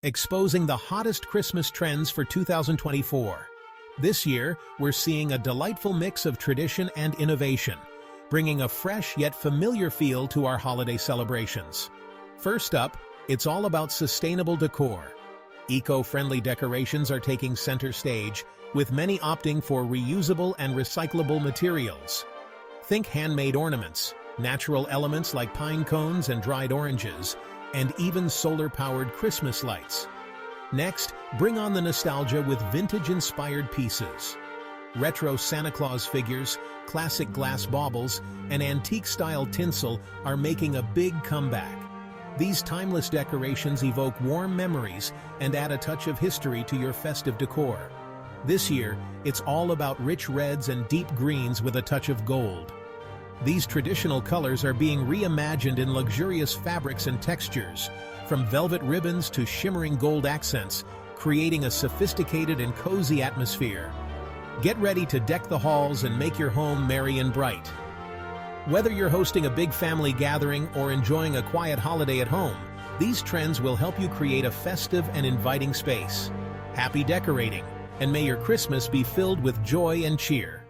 exposing the hottest Christmas trends for 2024. This year, we're seeing a delightful mix of tradition and innovation, bringing a fresh yet familiar feel to our holiday celebrations. First up, it's all about sustainable decor. Eco-friendly decorations are taking center stage, with many opting for reusable and recyclable materials. Think handmade ornaments, natural elements like pine cones and dried oranges, and even solar-powered Christmas lights. Next, bring on the nostalgia with vintage-inspired pieces. Retro Santa Claus figures, classic glass baubles, and antique-style tinsel are making a big comeback. These timeless decorations evoke warm memories and add a touch of history to your festive decor. This year, it's all about rich reds and deep greens with a touch of gold. These traditional colors are being reimagined in luxurious fabrics and textures, from velvet ribbons to shimmering gold accents, creating a sophisticated and cozy atmosphere. Get ready to deck the halls and make your home merry and bright. Whether you're hosting a big family gathering or enjoying a quiet holiday at home, these trends will help you create a festive and inviting space. Happy decorating, and may your Christmas be filled with joy and cheer.